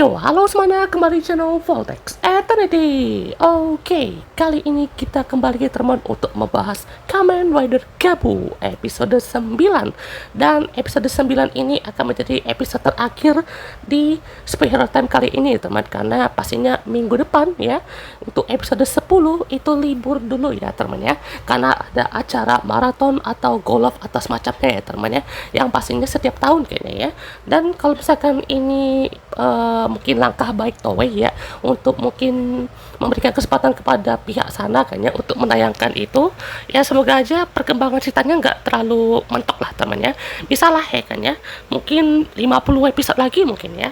Yo, halo semuanya, kembali di channel Voltex Eternity. Oke, kali ini kita kembali teman untuk membahas Kamen Rider Gabu episode 9. Dan episode 9 ini akan menjadi episode terakhir di Superhero Time kali ini teman, karena pastinya minggu depan ya, untuk episode 10 itu libur dulu ya teman ya, karena ada acara maraton atau golf atau semacamnya ya teman ya, yang pastinya setiap tahun kayaknya ya. Dan kalau misalkan ini mungkin langkah baik Toei ya, untuk mungkin memberikan kesempatan kepada pihak sana kayaknya untuk menayangkan itu ya, semoga aja perkembangan ceritanya nggak terlalu mentok lah temannya, bisa lah ya kan ya, mungkin 50 episode lagi mungkin ya.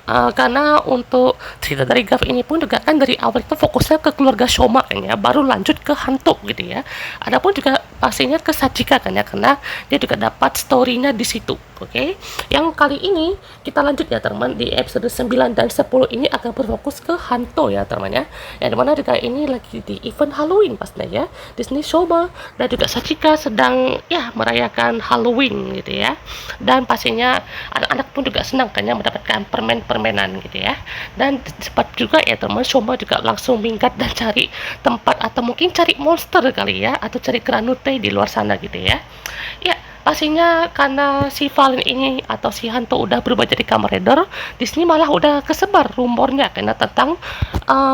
Karena untuk cerita dari Gav ini pun juga kan dari awal itu fokusnya ke keluarga Shoma kan ya, baru lanjut ke hantu gitu ya. Adapun juga pastinya ke Sachika kan ya, karena dia juga dapat story-nya di situ. Oke. Yang kali ini kita lanjut ya teman, di episode 9 dan 10 ini akan berfokus ke Hanto ya teman ya. Yang dimana juga ini lagi di event Halloween pastinya ya. Di sini Shoma dan juga Sachika sedang ya merayakan Halloween gitu ya. Dan pastinya anak-anak pun juga senang kan ya mendapatkan permen-permenan gitu ya. Dan cepat juga ya teman, Shoma juga langsung minggat dan cari tempat atau mungkin cari monster kali ya, atau cari Granute di luar sana gitu ya. Ya, pastinya karena si Valen ini atau si Hanto udah berubah jadi Kamen Rider, di sini malah udah kesebar rumornya karena tentang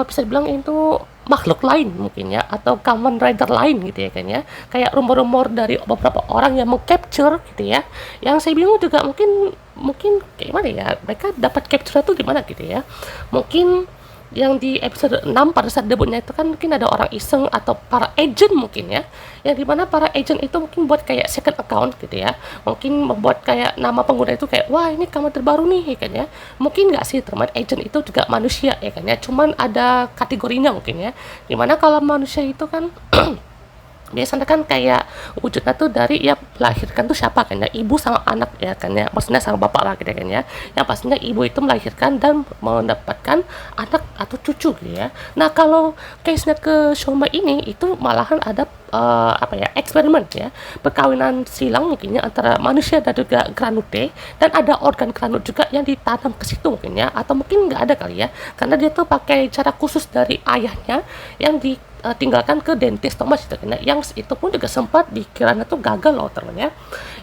bisa dibilang itu makhluk lain mungkin ya, atau Kamen Rider lain gitu ya kan ya. Kayak rumor-rumor dari beberapa orang yang mengcapture gitu ya. Yang saya bingung juga mungkin kayak mana ya, mereka dapat capture itu di mana gitu ya. Mungkin yang di episode 6 pada saat debutnya itu kan mungkin ada orang iseng atau para agent mungkin ya, yang dimana para agent itu mungkin buat kayak second account gitu ya, mungkin membuat kayak nama pengguna itu kayak wah ini kamar terbaru nih ya kan ya. Mungkin nggak sih teman, agent itu juga manusia ya kan ya, cuman ada kategorinya mungkin ya, dimana kalau manusia itu kan biasanya kan kayak wujudnya tuh dari ya melahirkan tuh siapa kan ya, ibu sama anak ya kan ya, maksudnya sama bapak lah gitu kan ya, yang pastinya ibu itu melahirkan dan mendapatkan anak atau cucu gitu ya. Nah kalau case-nya ke Shoma ini itu malahan ada apa ya, eksperimen ya, perkawinan silang mungkin ya antara manusia dan juga Granute, dan ada organ Granut juga yang ditanam ke situ mungkin ya, atau mungkin nggak ada kali ya, karena dia tuh pakai cara khusus dari ayahnya yang tinggalkan ke dentist Thomas itu kan, yang itu pun juga sempat dikiranya tuh gagal loh teman ya.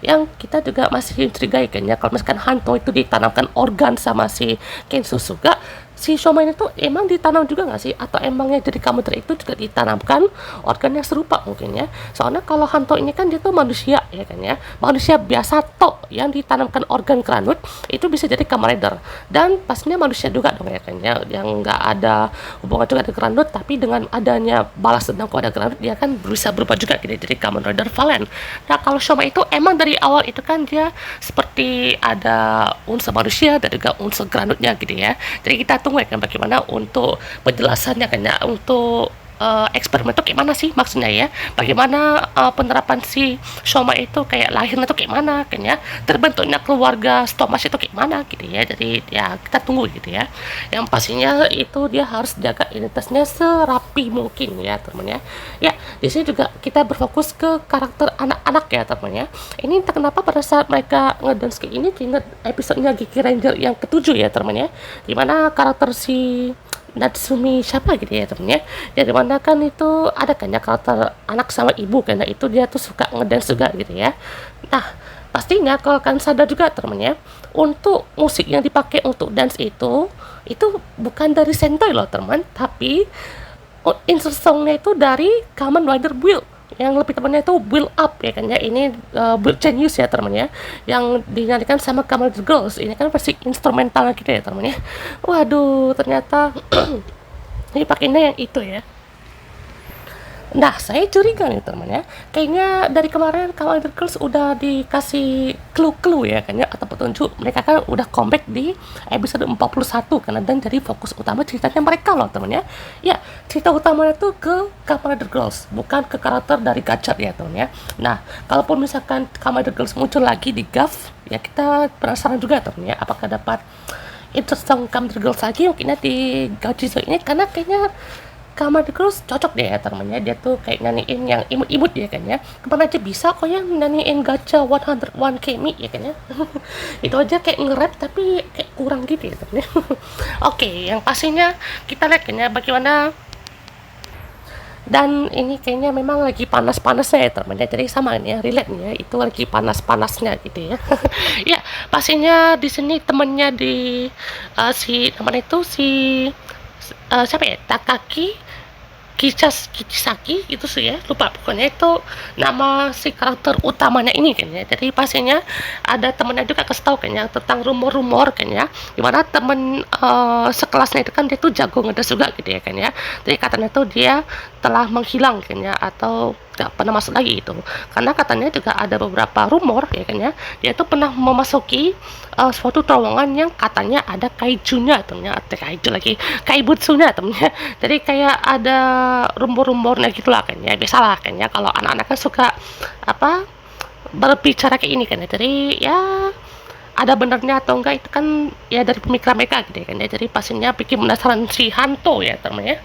Yang kita juga masih curigai kan ya, kalau misalkan Hanto itu ditanamkan organ sama si Kensu juga, si Shoma ini tuh emang ditanam juga nggak sih, atau emangnya jadi Kamen itu juga ditanamkan organ yang serupa mungkin ya. Soalnya kalau Hanto ini kan dia tuh manusia ya kan ya, manusia biasa tok yang ditanamkan organ Granut itu bisa jadi Kamen Rider, dan pastinya manusia juga dong ya kan ya, yang nggak ada hubungan juga dengan Granut, tapi dengan adanya balas dendam kepada Granut dia kan bisa berubah juga gitu jadi Kamen Rider Valen. Nah kalau Shoma itu emang dari awal itu kan dia seperti ada unsur manusia dan juga unsur Granutnya gitu ya. Jadi kita tunggu ya kan bagaimana untuk penjelasannya kan ya, untuk eksperimen itu kayak mana sih maksudnya ya, bagaimana penerapan si Shoma itu kayak lahirnya tuh kayak mana kan ya, terbentuknya keluarga Stomas itu kayak mana gitu ya. Jadi ya kita tunggu gitu ya. Yang pastinya itu dia harus jaga identitasnya serapi mungkin ya teman ya. Ya di sini juga kita berfokus ke karakter anak-anak ya teman ya. Ini entah kenapa pada saat mereka ngedance kayak ini ingat episodenya Geki Ranger yang ketujuh ya teman ya, dimana karakter si Natsumi siapa gitu ya temennya, ya dimana kan itu ada kan ya karakter anak sama ibu karena itu dia tuh suka ngedance juga gitu ya. Nah pastinya kalau kan sadar juga temennya, untuk musik yang dipakai untuk dance itu bukan dari Sentai loh teman, tapi insert songnya itu dari Kamen Rider Build, yang lebih tepatnya itu Build Up ya kan ya. Ini Build Genius ya teman ya, yang dinyanyikan sama Kamen Rider Girls. Ini kan versi instrumentalnya kita ya teman ya. Waduh ternyata ini pakainya yang itu ya. Nah, saya curiga nih teman ya, kayaknya dari kemarin Kamen Rider Girls udah dikasih clue-clue ya kan ya, atau petunjuk mereka kan udah comeback di episode 41 karena, dan jadi fokus utama ceritanya mereka loh teman ya. Ya, cerita utamanya tuh ke Kamen Rider Girls, bukan ke karakter dari Gachet ya teman ya. Nah, kalaupun misalkan Kamen Rider Girls muncul lagi di GAF, ya kita penasaran juga teman ya, apakah dapat interest Kamen Rider Girls lagi mungkinnya di Gauchizo ini, karena kayaknya kamar terus cocok deh ya temennya, dia tuh kayak nyanyiin yang imut-imut ya kan ya, kemana aja bisa kok yang nyanyiin gacha 101 me ya kan ya. Itu aja kayak nge-rap tapi kayak kurang gitu ya temennya. Oke, yang pastinya kita lihat kan ya bagaimana, dan ini kayaknya memang lagi panas-panasnya ya teman-teman, jadi sama ini ya, relate nih ya, itu lagi panas-panasnya gitu ya. Ya pastinya di sini temennya di si namanya itu si siapa ya, Takaki Kichisaki itu sih ya, lupa pokoknya itu nama si karakter utamanya ini kan ya. Jadi pastinya ada temennya juga kasih tahu kan ya tentang rumor-rumor kan ya, dimana temen sekelasnya itu kan dia tuh jago ngedes juga gitu ya kan ya. Jadi katanya tuh dia telah menghilang kan ya, atau gak pernah masuk lagi itu, karena katanya juga ada beberapa rumor ya kan ya, dia tuh pernah memasuki suatu terowongan yang katanya ada kaijunya temennya, kaiju lagi, kaibutsunya temennya. Jadi kayak ada rumor-rumornya gitulah kan ya, biasalah kan ya kalau anak-anak kan suka apa berbicara kayak ini kan ya. Jadi ya ada benernya atau enggak itu kan ya dari pemikiran mereka gitu ya kan ya. Jadi pastinya bikin penasaran si Hanto ya temen ya,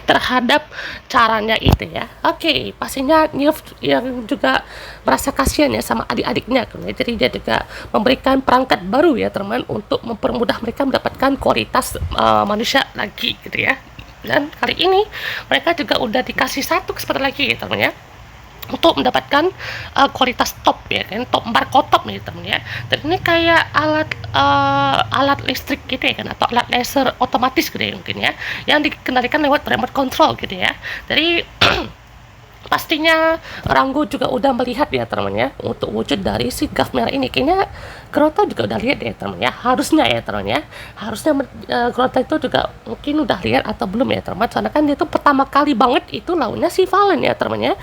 terhadap caranya itu ya. Oke, pastinya Nilf yang juga merasa kasihan ya sama adik-adiknya kan ya. Jadi dia juga memberikan perangkat baru ya teman, untuk mempermudah mereka mendapatkan kualitas manusia lagi gitu ya. Dan kali ini mereka juga udah dikasih satu kesempatan lagi ya teman ya, untuk mendapatkan kualitas top ya kan, top barcode nih temen ya. Dan ini kayak alat listrik gitu ya kan, atau alat laser otomatis gitu ya mungkin ya, yang dikendalikan lewat remote control gitu ya. Jadi pastinya Ranggo juga udah melihat ya teman ya, untuk wujud dari si Gaf merah ini. Kayaknya Grota juga udah lihat ya teman ya, harusnya ya teman ya, harusnya Grota itu juga mungkin udah lihat atau belum ya teman, soalnya kan dia tuh pertama kali banget itu lawannya si Valen ya teman ya.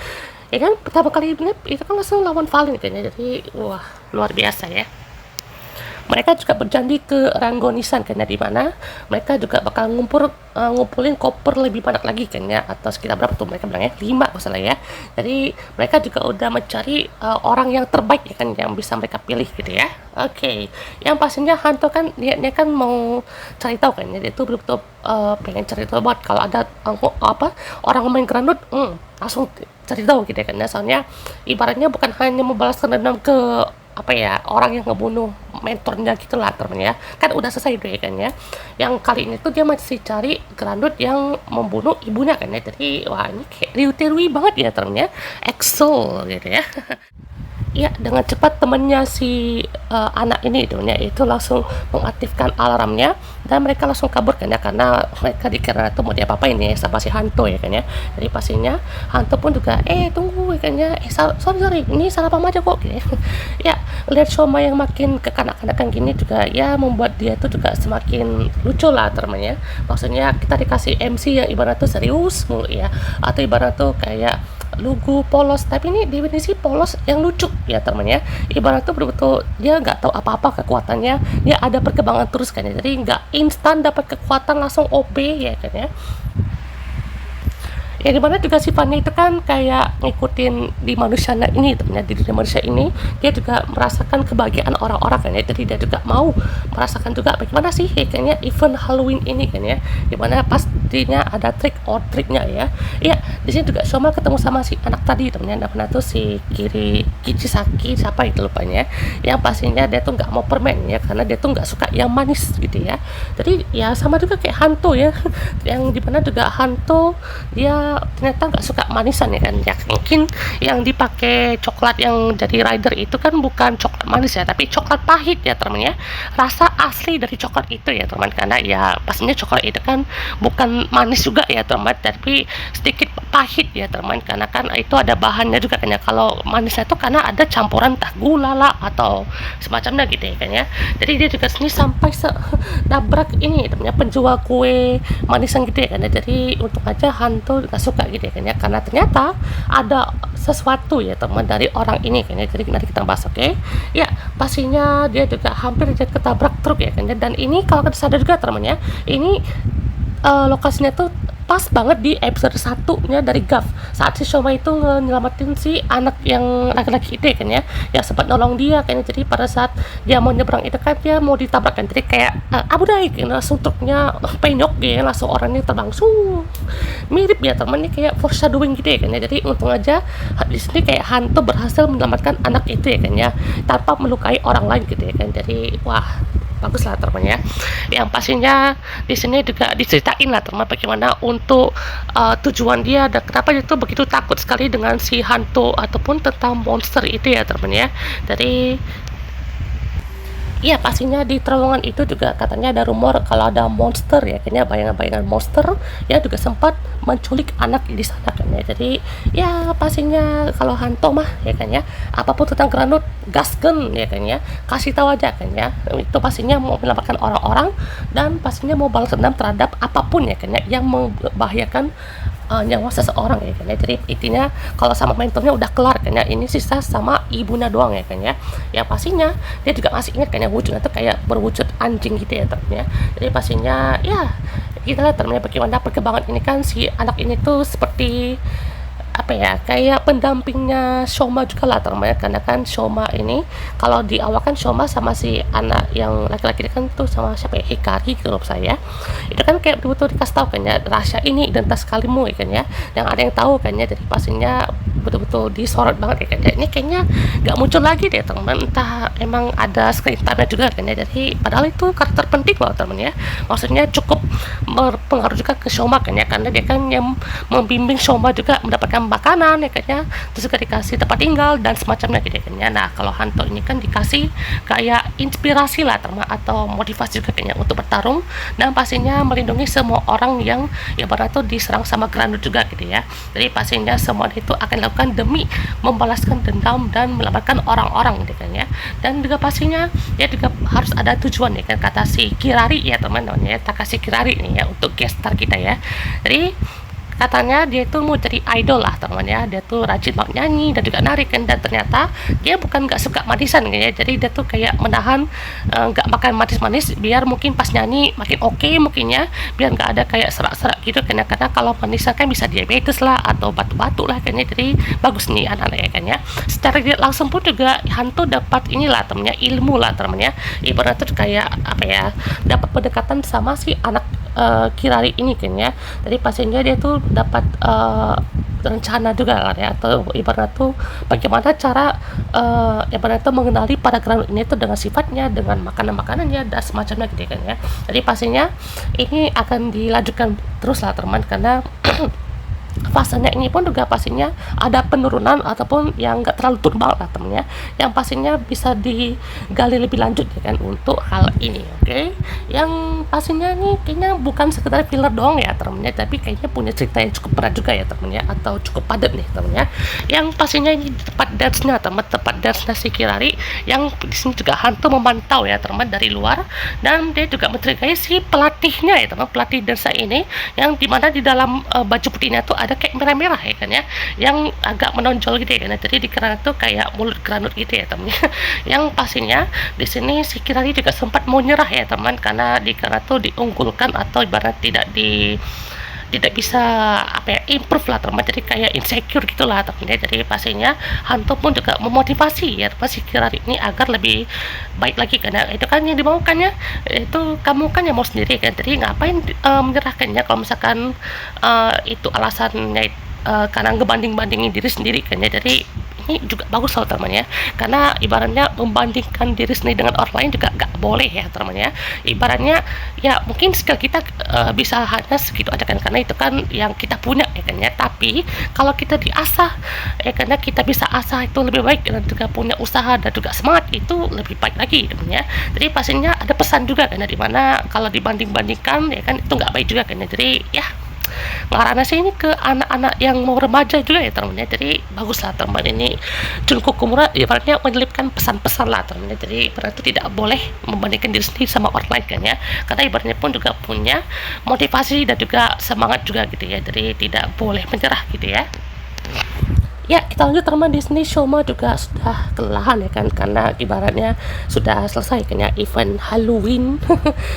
Ya kan pertama kali ini itu kan langsung lawan Valen kayaknya, jadi wah luar biasa ya. Mereka juga berjanji ke Ranggonisan kan ya, di mana mereka juga bakal ngumpulin koper lebih banyak lagi kan ya, atau sekitar berapa tuh mereka bilangnya 5 masalah ya. Jadi mereka juga udah mencari orang yang terbaik ya kan, yang bisa mereka pilih gitu ya. Oke, yang pastinya Hanto kan dia kan mau cari tahu kan ya, dia tuh betul-betul pengen cari tahu banget kalau ada orang main Granut, langsung cari tahu gitu ya kan ya. Soalnya ibaratnya bukan hanya membalaskan dendam ke orang yang ngebunuh mentornya gitulah temen ya, kan udah selesai deh kan ya. Yang kali ini tuh dia masih cari Granut yang membunuh ibunya kan ya. Jadi wah ini kayak Ryuterui banget ya temen ya, EXO gitu ya. Ya dengan cepat temennya si anak ini itu langsung mengaktifkan alarmnya, dan mereka langsung kabur kan ya, karena mereka dikira itu mau diapa-apain ya sama si Hanto ya kan ya. Jadi pastinya Hanto pun juga tunggu ya kan ya, sorry ini salah paham aja kok gitu ya. Ya lihat Shoma yang makin kekanak-kanakan gini juga ya, membuat dia tuh juga semakin lucu lah temennya. Maksudnya kita dikasih MC yang ibarat tuh serius mulu ya, atau ibarat tuh kayak lugu polos, tapi ini definisi polos yang lucu ya teman ya. Ibarat tuh betul-betul dia nggak tahu apa-apa kekuatannya, dia ada perkembangan terus kan ya, jadi nggak instan dapat kekuatan langsung OP ya kan ya. Ya dimana juga sifatnya itu kan kayak ngikutin di manusia ini temennya, di diri manusia ini dia juga merasakan kebahagiaan orang-orang kan ya. Jadi dia juga mau merasakan juga bagaimana sih ya, kayaknya event Halloween ini kan ya, dimana pastinya ada trick or treatnya ya. Iya di sini juga Shoma ketemu sama si anak tadi temennya, namanya tuh si Kichisaki siapa itu lupanya, yang pastinya dia tuh nggak mau permen ya, karena dia tuh nggak suka yang manis gitu ya. Jadi ya sama juga kayak Hanto ya, yang dimana juga Hanto dia ternyata nggak suka manisan ya kan ya. Mungkin yang dipakai coklat yang jadi rider itu kan bukan coklat manis ya, tapi coklat pahit ya teman ya, rasa asli dari coklat itu ya teman, karena ya pastinya coklat itu kan bukan manis juga ya teman, tapi sedikit pahit ya teman, karena kan itu ada bahannya juga kan ya. Kalau manisnya itu karena ada campuran entah gula lah atau semacamnya gitu ya kan ya. Jadi dia juga sini sampai nabrak ini temennya penjual kue manisan gitu ya kan ya. Jadi untuk aja Hantu gak suka gitu ya kan ya, karena ternyata ada sesuatu ya teman dari orang ini kan ya. Jadi nanti kita bahas oke. Ya pastinya dia juga hampir aja ketabrak truk ya kan ya. Dan ini kalau kita sadar juga teman ya, ini lokasinya tuh pas banget di episode 1-nya dari Gaf, saat si Shoma itu nyelamatin si anak yang laki-laki itu ya kan ya, yang sempat nolong dia kan ya. Jadi pada saat dia mau nyebrang itu kan dia mau ditabrak kan, jadi kayak abu daik langsung truknya penyok ya, langsung orangnya terbang mirip ya temennya, kayak foreshadowing gitu ya kan ya. Jadi untung aja di sini kayak hantu berhasil menyelamatkan anak itu ya kan ya, tanpa melukai orang lain gitu ya kan. Jadi wah, bagus lah teman ya. Yang pastinya di sini juga diceritain lah teman bagaimana untuk tujuan dia dan kenapa dia tuh begitu takut sekali dengan si hantu ataupun tentang monster itu ya teman ya. Dari iya pastinya di terowongan itu juga katanya ada rumor kalau ada monster ya, kayaknya bayangan-bayangan monster ya juga sempat menculik anak di sana kan ya. Jadi ya pastinya kalau hantu mah ya kan ya, apapun tentang Granut gasken ya kan ya, kasih tahu aja kan ya, itu pastinya mau menyelamatkan orang-orang dan pastinya mau balas dendam terhadap apapun ya kan ya yang membahayakan nyawa seseorang ya kan ya. Jadi intinya kalau sama mentornya udah kelar kan ya, ini sisa sama ibunya doang ya kan ya. Yang pastinya dia juga masih ingat kan ya, wujudnya tuh kayak berwujud anjing gitu ya temennya. Jadi pastinya ya kita lihat temennya bagaimana perkembangan ini kan, si anak ini tuh seperti apa ya, kayak pendampingnya Shoma juga lah teman, karena kan Shoma ini kalau di awal kan Shoma sama si anak yang laki-laki kan tuh sama siapa ya, Hikari grup saya itu kan kayak betul-betul dikasih tahu kan ya, rahasia ini identitas kalimu ya kan ya, yang ada yang tahu kan ya. Jadi pastinya betul-betul disorot banget ya kan ya. Ini kayaknya nggak muncul lagi deh teman, entah emang ada screen time juga kan ya. Jadi padahal itu karakter penting loh teman ya, maksudnya cukup berpengaruh juga ke Shoma kan ya, karena dia kan yang membimbing Shoma juga mendapatkan makanan ya kayaknya, terus juga dikasih tempat tinggal dan semacamnya gitu kayaknya. Nah kalau hantu ini kan dikasih kayak inspirasi lah atau motivasi juga kayaknya untuk bertarung dan pastinya melindungi semua orang yang ya pada tuh diserang sama Granut juga gitu ya. Jadi pastinya semua itu akan dilakukan demi membalaskan dendam dan menyelamatkan orang-orang gitu kan ya. Dan juga pastinya ya juga harus ada tujuan ya kan, kata si Kirari ya teman-teman ya, Takashi Kirari nih ya untuk guest star kita ya. Jadi katanya dia tuh mau jadi idol lah teman ya, dia tuh rajin banget nyanyi dan juga nari kan, dan ternyata dia bukan nggak suka manisan kan ya. Jadi dia tuh kayak menahan nggak makan manis-manis biar mungkin pas nyanyi makin oke mungkin ya, biar nggak ada kayak serak-serak gitu kan ya, karena kalau manisan kan bisa diabetes lah atau batu-batu lah kan ya. Jadi bagus nih anak-anak ya kan ya. Secara tidak langsung pun juga hantu dapat inilah temennya, ilmu lah temennya, ibaratnya tuh kayak apa ya, dapat pendekatan sama si anak Kirari ini kan ya. Jadi pastinya dia tuh dapat rencana juga kan ya, atau ibarat tuh bagaimana cara ibarat tuh mengenali pada Granut ini tuh dengan sifatnya, dengan makanan-makanannya dan semacamnya gitu kan ya. Jadi pastinya ini akan dilanjutkan terus lah teman, karena fasenya ini pun juga pastinya ada penurunan ataupun yang enggak terlalu turbal lah temennya, yang pastinya bisa digali lebih lanjut ya kan untuk hal ini. Oke. Yang pastinya nih kayaknya bukan sekedar filler doang ya temennya, tapi kayaknya punya cerita yang cukup berat juga ya temennya, atau cukup padat nih temennya. Yang pastinya ini tempat dance-nya tempat dance-nya si Kirari, yang di sini juga hantu memantau ya teman dari luar, dan dia juga mencurigai si pelatihnya ya teman, pelatih dance ini, yang dimana di dalam baju putihnya tuh ada kayak merah-merah ya kan ya, yang agak menonjol gitu ya kan. Jadi di Granut tuh kayak mulut Granut gitu ya temennya. Yang pastinya di sini si Kirari juga sempat mau nyerah ya teman, karena di Granut tuh diunggulkan atau ibarat tidak bisa apa ya, improve lah teman, jadi kayak insecure gitulah teman. Jadi pastinya hantu pun juga memotivasi ya si Kirari ini agar lebih baik lagi, karena itu kan yang dimaukannya, itu kamu kan yang mau sendiri kan, jadi ngapain menyerahkannya kalau misalkan itu alasannya karena ngebanding-bandingin diri sendiri kan ya. Jadi ini juga bagus loh teman ya, karena ibaratnya membandingkan diri sendiri dengan orang lain juga nggak boleh ya teman ya. Ibaratnya ya mungkin skill kita bisa hanya segitu aja kan, karena itu kan yang kita punya ya kan ya. Tapi kalau kita diasah ya, karena kita bisa asah itu lebih baik, dan juga punya usaha dan juga semangat itu lebih baik lagi teman ya. Jadi pastinya ada pesan juga kan ya, dimana kalau dibanding-bandingkan ya kan itu nggak baik juga kan ya. Jadi ya ngarana sih ini ke anak-anak yang mau remaja juga ya teman ya. Jadi bagus lah teman ini, Junko Komura ibaratnya menyelipkan pesan-pesan lah teman ya. Jadi berarti tidak boleh membandingkan diri sendiri sama orang lain kan ya, karena ibaratnya pun juga punya motivasi dan juga semangat juga gitu ya. Jadi tidak boleh menyerah gitu ya. Ya, kita lanjut teman. Disney Shoma juga sudah kelelahan ya kan, karena ibaratnya sudah selesai kan ya event Halloween.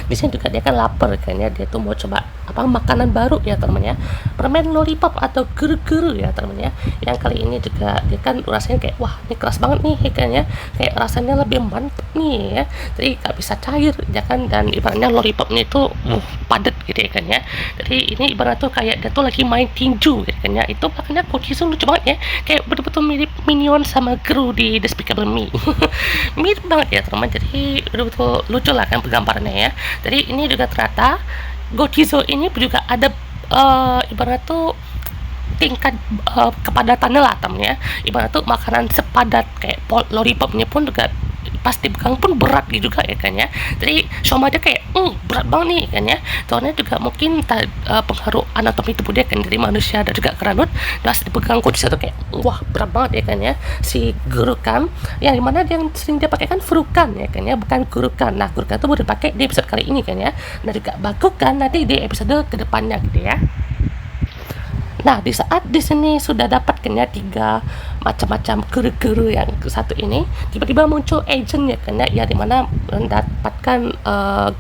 Di sini juga dia kan lapar kan ya, dia tuh mau coba apa makanan baru ya teman ya, permen lollipop atau guru-guru ya teman ya. Yang kali ini juga dia kan rasanya kayak wah ini keras banget nih ya kan ya, kayak rasanya lebih mantep nih ya, jadi nggak bisa cair ya kan, dan ibaratnya lollipopnya itu padat gitu ya kan ya. Jadi ini ibarat tuh kayak dia tuh lagi main tinju ya kan ya, itu makanya Kojisu lucu banget ya, kayak betul-betul mirip Minion sama Gru di Despicable Me. Mirip banget ya teman, jadi betul-betul lucu lah kan penggambarannya ya. Jadi ini juga ternyata Gojizo ini juga ada ibarat tuh tingkat kepadatannya lah temennya, ibarat tuh makanan sepadat kayak lollipopnya pun juga pas dipegang pun berat gitu juga ya kan ya. Jadi Shoma aja kayak berat banget nih kan ya, soalnya juga mungkin pengaruh anatomi tubuh dia kan dari manusia dan juga keranut, pas dipegang kondisi itu kayak wah berat banget ya kan ya. Si Gurukan yang dimana yang sering dia pakai kan Furukan ya kan ya, bukan Gurukan. Nah Gurukan itu baru dipakai di episode kali ini kan ya, dan juga Bakugan nanti di episode kedepannya gitu ya. Nah, di saat di sini sudah dapat kan ya 3 macam-macam guru-guru yang satu ini, tiba-tiba muncul agent ya kan ya, dimana mendapatkan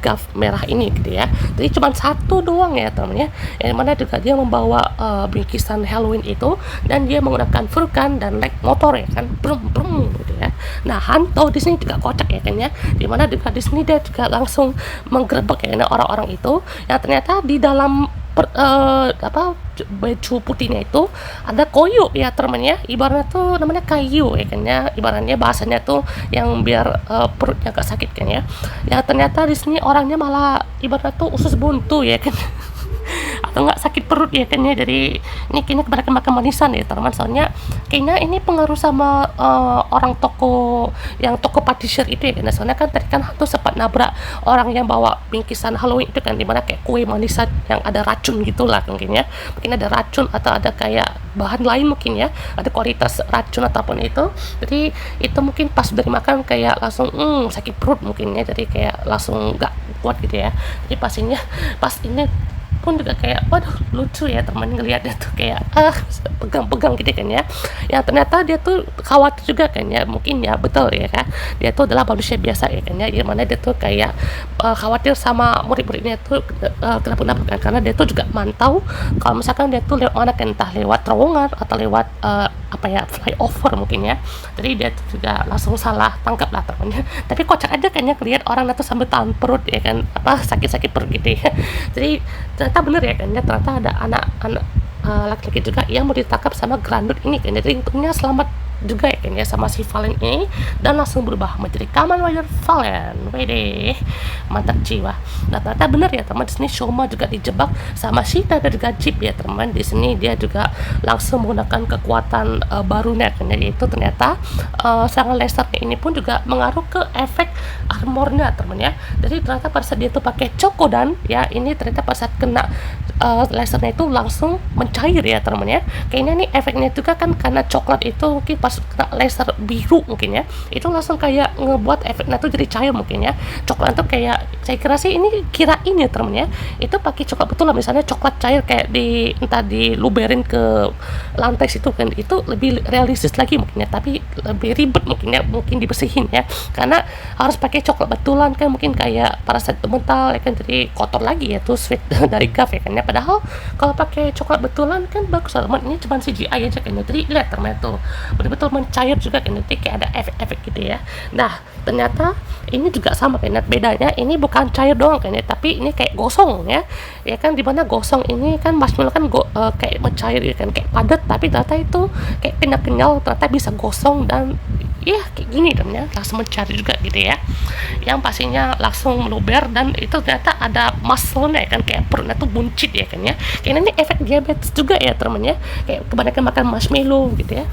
gav merah ini gitu ya. Jadi cuma satu doang ya teman ya, yang dimana juga dia membawa bingkisan Halloween itu, dan dia menggunakan Furkan dan leg motor ya kan, brum brum gitu ya. Nah, Hanto di sini juga kocak ya kan ya, dimana juga di sini dia juga langsung menggerebek ya orang-orang itu, yang ternyata di dalam baju putihnya itu ada koyo ya temennya, ibaratnya tuh namanya kayu ya kan ya, ibaratnya bahasanya tuh yang biar perutnya gak sakit kan ya. Ya ternyata di sini orangnya malah ibaratnya tuh usus buntu ya kan. Atau enggak sakit perut ya kan ya. Jadi ini kayaknya kebanyakan makan manisan ya teman, soalnya kayaknya ini pengaruh sama orang toko yang toko publisher itu ya kan. Soalnya kan tadi kan tuh sempat nabrak orang yang bawa bingkisan Halloween itu kan, dimana kayak kue manisan yang ada racun gitulah mungkin ya, mungkin ada racun atau ada kayak bahan lain mungkin ya, ada kualitas racun ataupun itu. Jadi itu mungkin pas dari makan kayak langsung sakit perut mungkin ya, jadi kayak langsung nggak kuat gitu ya. Jadi pastinya pas ini pun juga kayak waduh lucu ya teman, ngelihatnya tuh kayak pegang-pegang gitu kan ya. Ya ternyata dia tuh khawatir juga kan ya, mungkin ya betul ya kan, dia tuh adalah manusia biasa ya kan ya, dimana dia tuh kayak khawatir sama murid-muridnya tuh kenapa kan, karena dia tuh juga mantau kalau misalkan dia tuh lewat mana kan, entah lewat terowongan atau lewat flyover mungkin ya. Jadi dia tuh juga langsung salah tangkap lah temannya. Tapi kocak aja kan ya, ngelihat orang itu sambil tahan perut ya kan, sakit-sakit perut gitu ya. Jadi ternyata bener ya kan ya, ternyata ada anak-anak laki-laki juga yang mau ditangkap sama Grandut ini kan. Jadi untungnya selamat juga ya kan ya sama si Valen ini, dan langsung berubah menjadi Kamen Rider Valen. Wede, mantap jiwa. Nah ternyata bener ya teman, di sini Shoma juga dijebak sama si Naga Jeep ya teman. Di sini dia juga langsung menggunakan kekuatan barunya kan, yaitu ternyata serangan lasernya ini pun juga mengaruh ke efek armornya teman ya. Jadi ternyata pada saat dia tuh pakai Chokodan ya, ini ternyata pada saat kena lasernya itu langsung mencair ya teman ya. Kayaknya nih efeknya juga kan karena coklat itu mungkin pas kena laser biru mungkin ya, itu langsung kayak ngebuat efeknya tuh jadi cair mungkin ya. Coklat tuh kayak saya kira sih ini kirain ya teman ya, itu pakai coklat betul lah, misalnya coklat cair kayak entah diluberin ke lantai situ kan, itu lebih realistis lagi mungkin ya, tapi lebih ribet mungkin ya, mungkin dibersihin ya, karena harus pakai coklat betulan kan, mungkin kayak pada saat itu mental ya kan, jadi kotor lagi ya tuh sweet dari gav ya kan ya. Padahal kalau pakai coklat betulan kan bagus teman, ini cuma CGI aja kan ya. Jadi lihat teman tuh betul-betul mencair juga kan, nanti kayak ada efek-efek gitu ya. Nah ternyata ini juga sama kan, bedanya ini bukan cair doang kan ya, tapi ini kayak gosong ya kan, dimana gosong ini kan marshmallow kan kayak mencair ya kan, kayak padat, tapi ternyata itu kayak kenyal-kenyal, ternyata bisa gosong dan ya kayak gini temennya, langsung mencari juga gitu ya, yang pastinya langsung meluber, dan itu ternyata ada muscle-nya kan, kayak perutnya tuh buncit ya kan ya. Kayaknya ini efek diabetes juga ya temennya, kayak kebanyakan makan marshmallow gitu ya.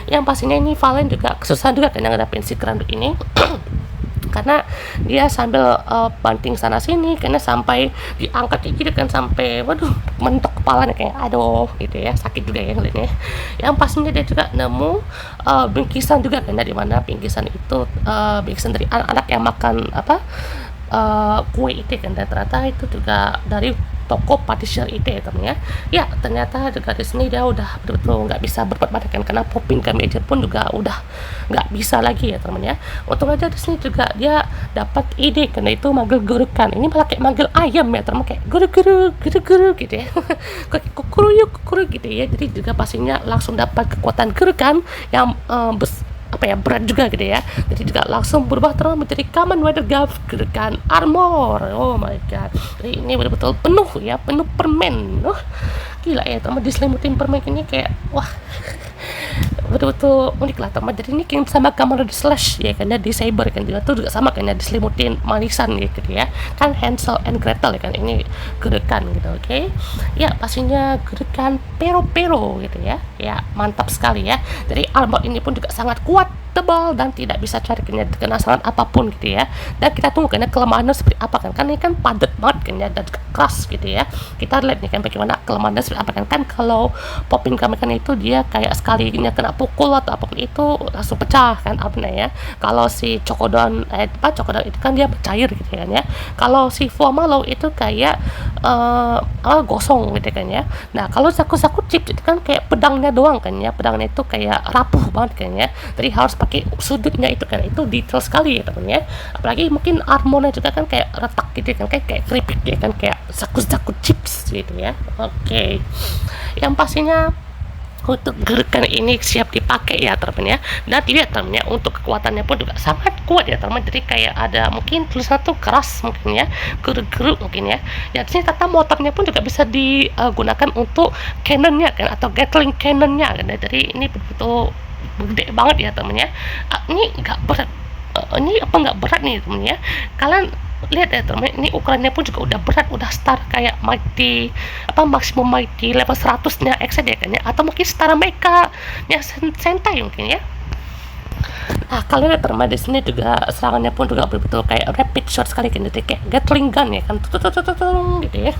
Yang pastinya ini Valen juga kesusahan juga kan yang ngadapin si Grandut ini. Karena dia sambil banting sana sini, karena sampai diangkat kayak gitu kan, sampai waduh mentok kepalanya kayak aduh gitu ya, sakit juga ya ngeliatnya. Yang pastinya dia juga nemu bingkisan juga kan, dari mana bingkisan itu bingkisan dari anak-anak yang makan kue itu kan, dan ternyata itu juga dari toko patisserie itu ya teman ya. Ya ternyata juga di sini dia udah betul-betul nggak bisa berbuat banyak kan, karena popin kami aja pun juga udah nggak bisa lagi ya teman ya. Untung aja di sini juga dia dapat ide karena itu manggil gurukan, ini malah kayak manggil ayam ya teman, kayak guru-guru guru-guru gitu ya. Kayak kukuru gitu ya, jadi juga pastinya langsung dapat kekuatan gurukan yang berat juga gitu ya. Jadi juga langsung berubah terus menjadi Kamen Rider Gav gerakan armor. Oh my god, jadi ini betul-betul penuh ya, penuh permen. Gila ya teman, diselimutin permen ini kayak wah, betul-betul unik lah teman. Jadi ini kirim sama Kamen Rider Slash ya, karena di Saber kan juga tuh juga sama kan ya, diselimutin manisan gitu ya kan, Hansel and Gretel ya kan, ini gerakan gitu. Oke. Ya pastinya gerakan pero gitu ya. Ya mantap sekali ya. Jadi armor ini pun juga sangat kuat, tebal, dan tidak bisa cari kena serangan apapun gitu ya. Dan kita tunggu karena kelemahannya seperti apa kan ini kan padat banget kan ya, dan keras gitu ya. Kita lihat nih kan bagaimana kelemahannya seperti apa kan kalau popping kami kan itu dia kayak sekalinya kena pukul atau apapun itu langsung pecah kan apanya ya. Kalau si Chokodon Chokodon itu kan dia cair gitu kan ya. Kalau si Fuamalo itu kayak gosong gitu kan ya. Nah kalau Saku Chip itu kan kayak pedangnya doang kan ya, pedangnya itu kayak rapuh banget kan ya. Jadi harus pakai sudutnya itu kan, itu detail sekali ya teman ya. Apalagi mungkin armornya juga kan kayak retak gitu kan, kayak keripik ya kan, kayak Saku Chips gitu ya. Oke. Yang pastinya untuk gerakan ini siap dipakai ya teman ya. Dan dilihat teman ya, untuk kekuatannya pun juga sangat kuat ya teman. Jadi kayak ada mungkin tulisan tuh keras mungkin ya, geruk mungkin ya. Ya di sini tata motornya pun juga bisa digunakan untuk cannonnya kan, atau Gatling cannonnya kan. Jadi ini betul-betul gede banget ya temen ya. Ini nggak berat, ini apa nggak berat nih temen ya. Kalian lihat ya temen, ini ukurannya pun juga udah berat, udah start kayak mighty maksimum mighty level 100 nya X ya kan ya, atau mungkin setara mecha nya Sentai mungkin ya. Nah kalian lihat teman di sini juga serangannya pun juga betul-betul kayak rapid shot sekali kan, jadi kayak Gatling gun ya kan, gitu ya.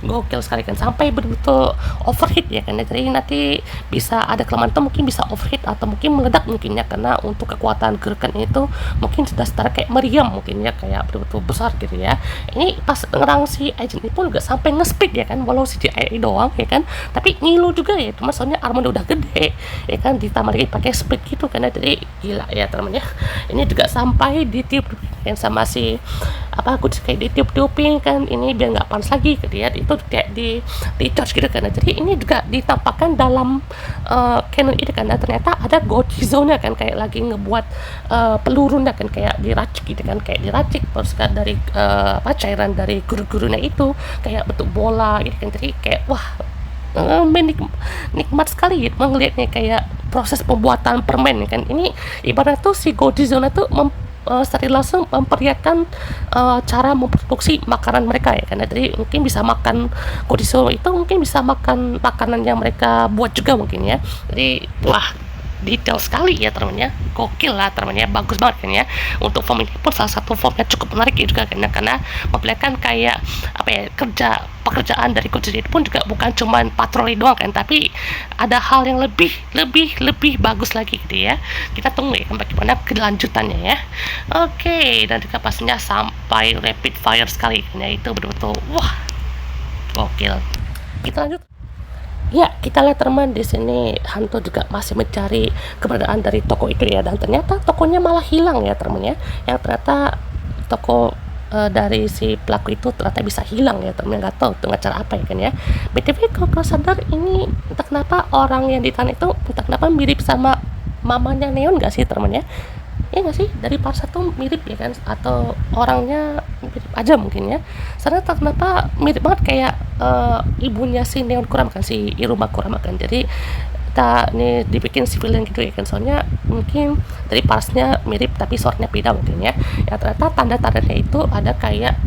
Gokil sekali kan, sampai betul-betul overheat ya kan. Jadi nanti bisa ada kelemahan tuh, mungkin bisa overheat atau mungkin meledak mungkin ya, karena untuk kekuatan gerakan itu mungkin sudah setara kayak meriam mungkin ya, kayak betul-betul besar gitu ya. Ini pas ngerang si agent ini pun juga sampai nge-speed ya kan, walau si CGI doang ya kan, tapi ngilu juga ya, cuma soalnya armor udah gede ya kan, ditambah lagi pakai speed gitu kan. Jadi gila ya teman ya. Ini juga sampai ditiup yang sama si aku kayak ditiup-tiupin kan, ini biar nggak panas lagi gitu ya. Itu kayak di charge gitu kan. Jadi ini juga ditampakkan dalam cannon ini kan, ternyata ada Gochizo-nya kan, kayak lagi ngebuat pelurunya kan, kayak diracik gitu kan, kayak diracik terus kan dari cairan dari guru-gurunya itu kayak bentuk bola gitu kan. Jadi kayak wah, nikmat sekali gitu melihatnya, kayak proses pembuatan permen kan. Ini ibarat tuh si Godzilla tuh secara langsung memperlihatkan cara memproduksi makanan mereka ya kan. Jadi mungkin bisa makan Godzilla itu, mungkin bisa makan makanan yang mereka buat juga mungkin ya. Jadi wah, detail sekali ya teman-teman ya, gokil lah teman-teman ya, bagus banget kan ya. Untuk form ini pun salah satu formnya cukup menarik juga kan, karena memperlihatkan kayak pekerjaan dari Godzilla pun juga bukan cuma patroli doang kan, tapi ada hal yang lebih bagus lagi gitu ya. Kita tunggu ya kan bagaimana kelanjutannya ya. Oke, dan juga pastinya sampai rapid fire sekali kan ya, itu betul-betul wah, gokil. Kita lanjut. Ya, kita lihat teman di sini hantu juga masih mencari keberadaan dari toko itu ya, dan ternyata tokonya malah hilang ya teman ya. Yang ternyata toko dari si pelaku itu ternyata bisa hilang ya teman, nggak tahu dengan cara apa ya kan ya. BTW kalau sadar ini entah kenapa orang yang di tanah itu entah kenapa mirip sama mamanya Neon nggak sih teman ya? Ya nggak sih, dari part 1 mirip ya kan, atau orangnya mirip aja mungkin ya. Soalnya kenapa mirip banget kayak ibunya si Neon Kurama kan, si Iruma Kurama kan. Jadi kita ini dibikin civilian gitu ya kan, soalnya mungkin dari parsnya mirip tapi suaranya beda mungkin ya. Ya ternyata tanda-tandanya itu ada kayak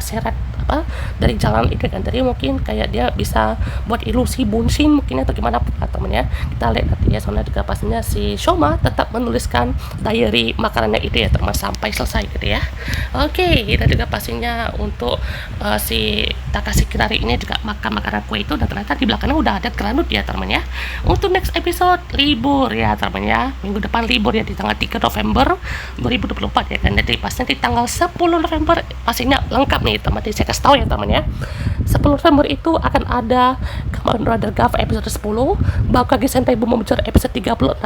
seret apa dari jalan itu kan, jadi mungkin kayak dia bisa buat ilusi bunsin mungkin atau gimana pun temennya. Kita lihat nanti ya, soalnya juga pastinya si Shoma tetap menuliskan diary makanannya itu ya teman sampai selesai gitu ya. Oke, dan juga pastinya untuk si Takashi Kirari ini juga makan makanan kue itu, dan ternyata di belakangnya udah ada granut ya teman ya. Untuk next episode libur ya teman ya, minggu depan libur ya di tanggal 3 November 2024 ya kan. Jadi pastinya di tanggal 10 November pastinya lengkap nih teman, jadi saya kasih tahu ya teman ya. 10 November itu akan ada Kamen Rider Gav episode 10, Bakage Sentai Boomomachar episode 36,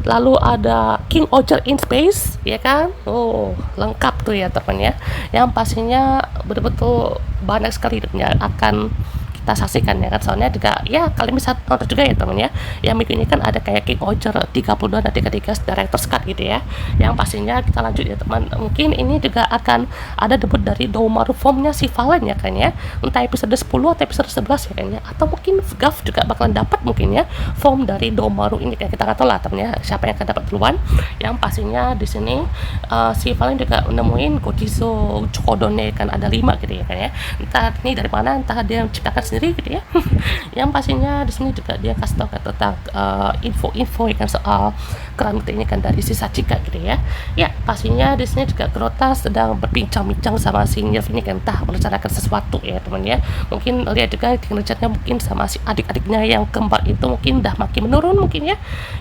lalu ada King Oger in Space ya kan. Oh, lengkap tuh ya teman ya, yang pastinya betul-betul banyak sekali ya akan kita saksikan ya kan. Soalnya juga ya kalian bisa nonton juga ya teman ya, yang minggu ini kan ada kayak King Oger 32 dan 33 Director's Cut gitu ya, yang pastinya kita lanjut ya teman. Mungkin ini juga akan ada debut dari Doumaru formnya si Valen ya kan ya, entah episode 10 atau episode 11 ya kan ya, atau mungkin Gav juga bakalan dapat mungkin ya form dari Doumaru ini, kayak kita nggak tahu lah teman ya siapa yang akan dapat duluan. Yang pastinya di sini si Valen juga menemuin Gotizo Chokodone kan, ada 5 gitu ya kan ya, entah ini dari mana, entah dia menciptakan sendiri gitu ya. Yang pastinya di sini juga dia kasih tahu tentang info-info kan soal keramik ini kan dari si Sachika gitu ya. Ya pastinya di sini juga Grota sedang berbincang-bincang sama si Nerf ini kan, entah merencanakan sesuatu ya teman ya. Mungkin lihat juga kinerjanya mungkin sama si adik-adiknya yang kembar itu mungkin udah makin menurun mungkin ya,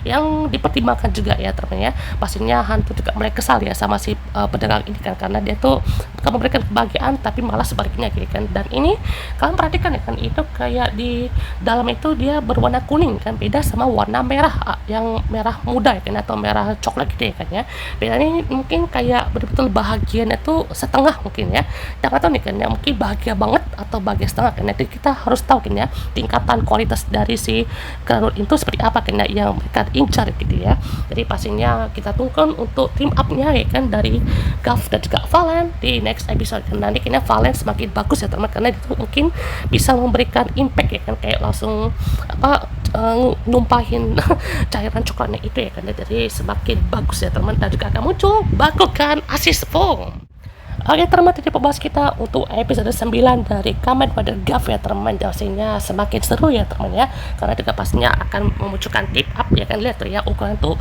yang dipertimbangkan juga ya teman ya. Pastinya hantu juga mulai kesal ya sama si pedagang ini kan, karena dia tuh bukan memberikan kebahagiaan tapi malah sebaliknya gitu kan. Dan ini kalian perhatikan ya kan, itu kayak di dalam itu dia berwarna kuning kan, beda sama warna merah yang merah muda ya kan, atau merah coklat gitu ya kan ya. Bedanya mungkin kayak betul-betul bahagianya itu setengah mungkin ya, jangan tahu nih kan ya, mungkin bahagia banget atau bahagia setengah kan. Jadi kita harus tahu kan ya tingkatan kualitas dari si granul itu seperti apa kan ya, yang mereka incar gitu ya. Jadi pastinya kita tunggukan untuk team up-nya ya kan dari Gav dan juga Valen di next episode kan. Nanti kayaknya Valen semakin bagus ya teman, karena itu mungkin bisa memberikan impact ya kan, kayak langsung numpahin cairan coklatnya itu ya kan. Jadi semakin bagus ya teman, dan juga akan muncul Bakugan Assist Form. Oke teman, tadi pembahas kita untuk episode 9 dari Kamen Rider Gav ya teman. Pastinya semakin seru ya teman ya, karena juga pastinya akan memunculkan tip up ya kan. Lihat tuh ya ukuran tuh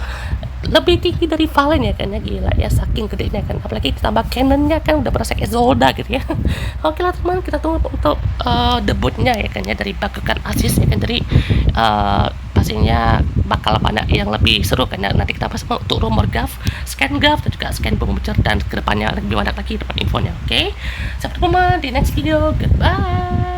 lebih tinggi dari Valen ya kan ya, gila ya saking gedenya kan, apalagi ditambah cannonnya kan udah berasa kayak Zelda gitu ya. Oke lah teman, kita tunggu untuk debutnya ya kan ya dari Bakugan Assist ya kan. Dari pastinya bakal banyak yang lebih seru kan ya. Nanti kita bahas untuk rumor Gav, scan Gav dan juga scan Boomomachar, dan kedepannya lebih banyak lagi depan infonya. Oke, sampai jumpa di next video, goodbye.